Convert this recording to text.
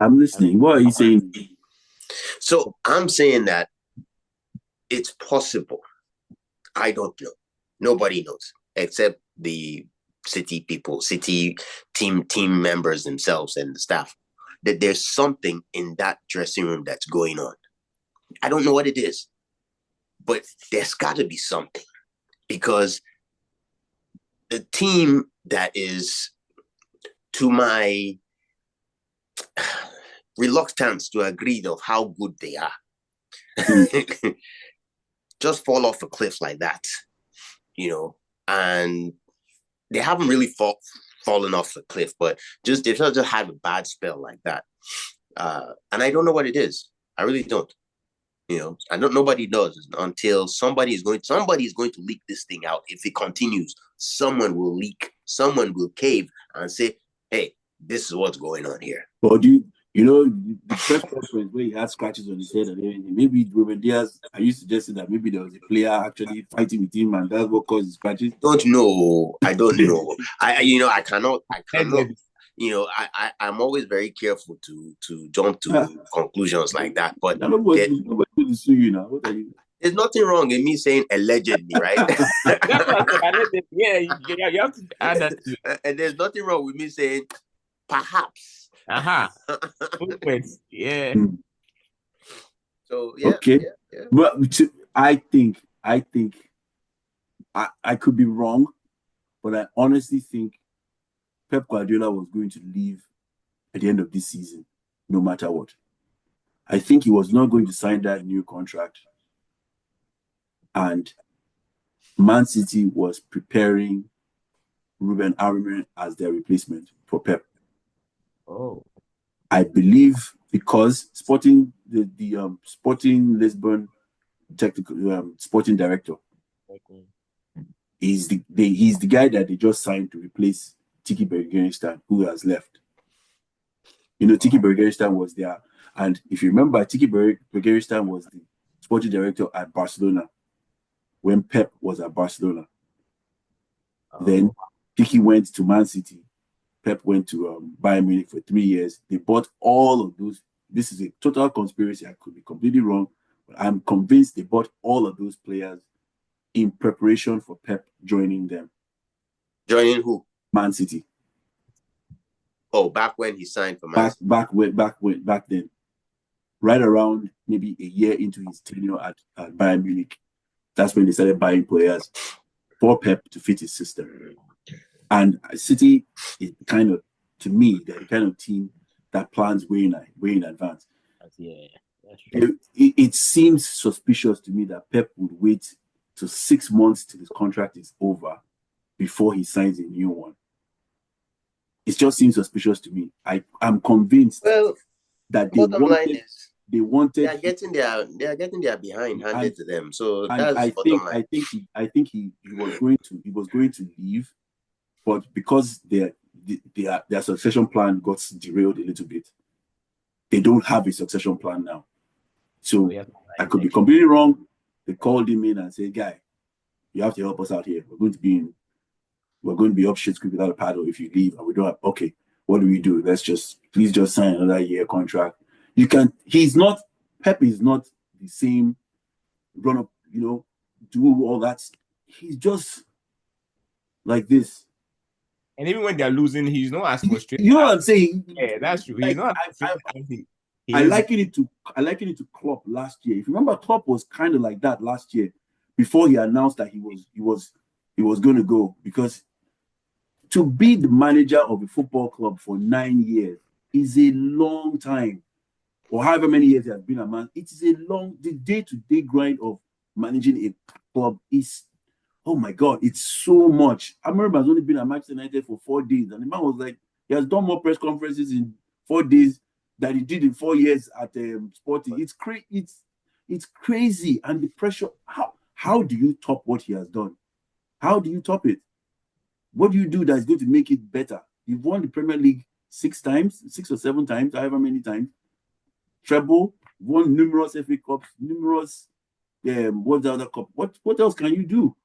I'm listening. What are you saying? So I'm saying that it's possible. I don't know. Nobody knows except the City people, City team members themselves and the staff. That there's something in that dressing room that's going on. I don't know what it is, but there's got to be something because the team that is, to my reluctance to agree of how good they are, just fall off a cliff like that, and they haven't really fallen off a cliff, but they've just had a bad spell like that. And I don't know what it is. I really don't. Nobody knows until somebody is going to leak this thing out. If it continues, someone will leak, someone will cave and say, hey, this is what's going on here. But the press conference where he had scratches on his head and everything, maybe Ruben Diaz, are you suggesting that maybe there was a player actually fighting with him and that's what caused the scratches? I don't know. I cannot. I'm always very careful to jump to conclusions like that. But nobody will sue you now. What are you? There's nothing wrong in me saying allegedly, right? Yeah, you have to add that. And there's nothing wrong with me saying perhaps. Yeah. So yeah. Okay. Yeah. But I think I could be wrong, but I honestly think Pep Guardiola was going to leave at the end of this season, no matter what. I think he was not going to sign that new contract. And Man City was preparing Ruben Amorim as their replacement for Pep. Oh. I believe because Sporting Lisbon technical sporting director, he's the guy that they just signed to replace Tiki Bergenstain, who has left. Tiki Bergenstain was there, and if you remember, Tiki Bergenstain was the sporting director at Barcelona when Pep was at Barcelona. Then Tiki went to Man City. Pep went to Bayern Munich for 3 years. They bought all of those. This is a total conspiracy. I could be completely wrong, but I'm convinced they bought all of those players in preparation for Pep joining them. Joining who? Man City. Oh, back when he signed for Man City. Back then. Right around maybe a year into his tenure at Bayern Munich. That's when they started buying players for Pep to fit his system. And City is to me, they're the kind of team that plans way in advance. Yeah, that's true. It seems suspicious to me that Pep would wait till 6 months till his contract is over before he signs a new one. It just seems suspicious to me. I'm convinced that they are getting their behind handed to them. So that's I think he was going to leave, but because their succession plan got derailed a little bit, they don't have a succession plan now. So I could be completely wrong. They called him in and said, "Guy, you have to help us out here. We're going to be up shit creek without a paddle if you leave, and we don't have. Okay, what do we do? Please just sign another year contract. Pep is not the same run up, do all that. He's just like this. And even when they're losing, he's not as frustrated. You know what I'm saying? Yeah, that's true. He's not. I liken it to Klopp last year. If you remember, Klopp was kind of like that last year before he announced that he was going to go, because to be the manager of a football club for 9 years is a long time, or however many years he has been a man. It is the day-to-day grind of managing a club is, oh my God, it's so much. I remember I've only been at Manchester United for 4 days, and the man was like, he has done more press conferences in 4 days than he did in 4 years at Sporting. It's crazy, and the pressure. How do you top what he has done? How do you top it? What do you do that's going to make it better? You've won the Premier League 6 or 7 times, however many times. Treble, won numerous FA Cups, numerous. What's the other cup? What else can you do?